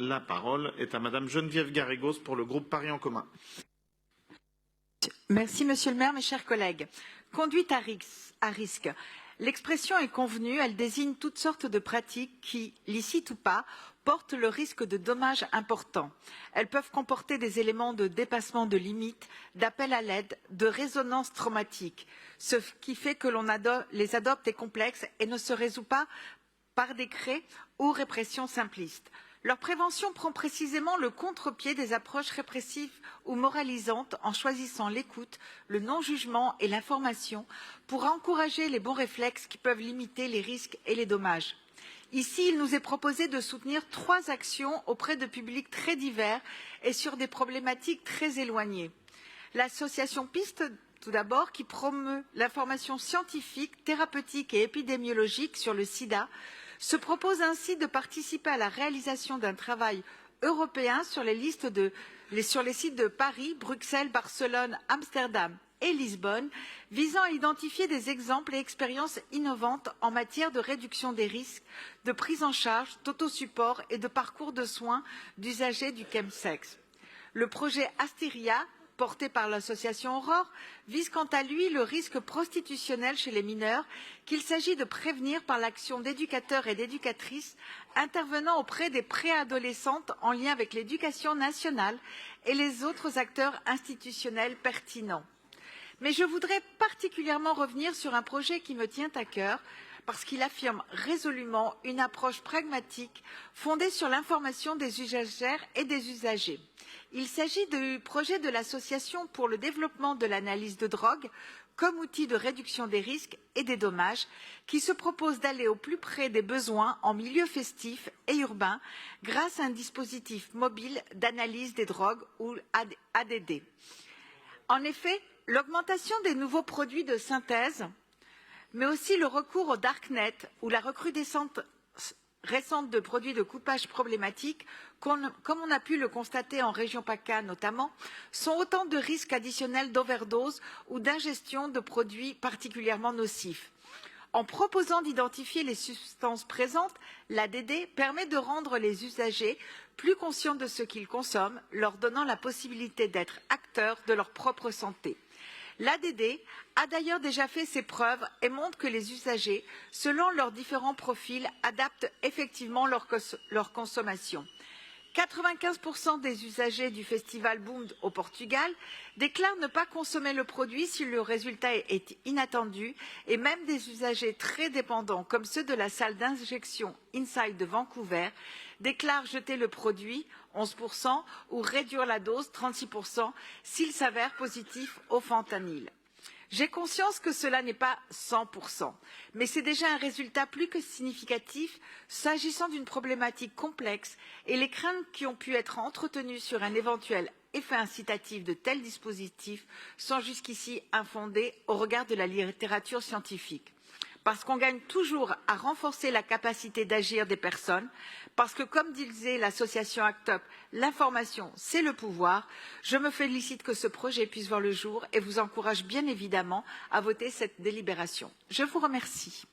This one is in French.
La parole est à Madame Geneviève Garrigos pour le groupe Paris en commun. Merci, Monsieur le maire, mes chers collègues. Conduite à risque. L'expression est convenue, elle désigne toutes sortes de pratiques qui, licites ou pas, portent le risque de dommages importants. Elles peuvent comporter des éléments de dépassement de limites, d'appel à l'aide, de résonance traumatique. Ce qui fait que l'on les adopte est complexe et ne se résout pas par décret ou répression simpliste. Leur prévention prend précisément le contre-pied des approches répressives ou moralisantes en choisissant l'écoute, le non-jugement et l'information pour encourager les bons réflexes qui peuvent limiter les risques et les dommages. Ici, il nous est proposé de soutenir 3 actions auprès de publics très divers et sur des problématiques très éloignées. L'association Piste, tout d'abord, qui promeut l'information scientifique, thérapeutique et épidémiologique sur le sida, se propose ainsi de participer à la réalisation d'un travail européen sur les sites de Paris, Bruxelles, Barcelone, Amsterdam et Lisbonne, visant à identifier des exemples et expériences innovantes en matière de réduction des risques, de prise en charge, d'autosupport et de parcours de soins d'usagers du chemsex. Le projet Asteria, porté par l'association Aurore, vise quant à lui le risque prostitutionnel chez les mineurs qu'il s'agit de prévenir par l'action d'éducateurs et d'éducatrices intervenant auprès des préadolescentes en lien avec l'éducation nationale et les autres acteurs institutionnels pertinents. Mais je voudrais particulièrement revenir sur un projet qui me tient à cœur parce qu'il affirme résolument une approche pragmatique fondée sur l'information des usagères et des usagers. Il s'agit du projet de l'Association pour le développement de l'analyse de drogue comme outil de réduction des risques et des dommages, qui se propose d'aller au plus près des besoins en milieu festif et urbain grâce à un dispositif mobile d'analyse des drogues ou ADD. En effet, l'augmentation des nouveaux produits de synthèse, mais aussi le recours au darknet ou la recrudescence récente de produits de coupage problématiques, comme on a pu le constater en région PACA notamment, sont autant de risques additionnels d'overdose ou d'ingestion de produits particulièrement nocifs. En proposant d'identifier les substances présentes, l'ADD permet de rendre les usagers plus conscients de ce qu'ils consomment, leur donnant la possibilité d'être acteurs de leur propre santé. L'ADD a d'ailleurs déjà fait ses preuves et montre que les usagers, selon leurs différents profils, adaptent effectivement leur consommation. 95% des usagers du festival Boom au Portugal déclarent ne pas consommer le produit si le résultat est inattendu et même des usagers très dépendants comme ceux de la salle d'injection Inside de Vancouver déclarent jeter le produit 11% ou réduire la dose 36% s'il s'avère positif au fentanyl. J'ai conscience que cela n'est pas 100%, mais c'est déjà un résultat plus que significatif s'agissant d'une problématique complexe et les craintes qui ont pu être entretenues sur un éventuel effet incitatif de tels dispositifs sont jusqu'ici infondées au regard de la littérature scientifique. Parce qu'on gagne toujours à renforcer la capacité d'agir des personnes, parce que, comme disait l'association ACT UP, l'information, c'est le pouvoir, je me félicite que ce projet puisse voir le jour et vous encourage bien évidemment à voter cette délibération. Je vous remercie.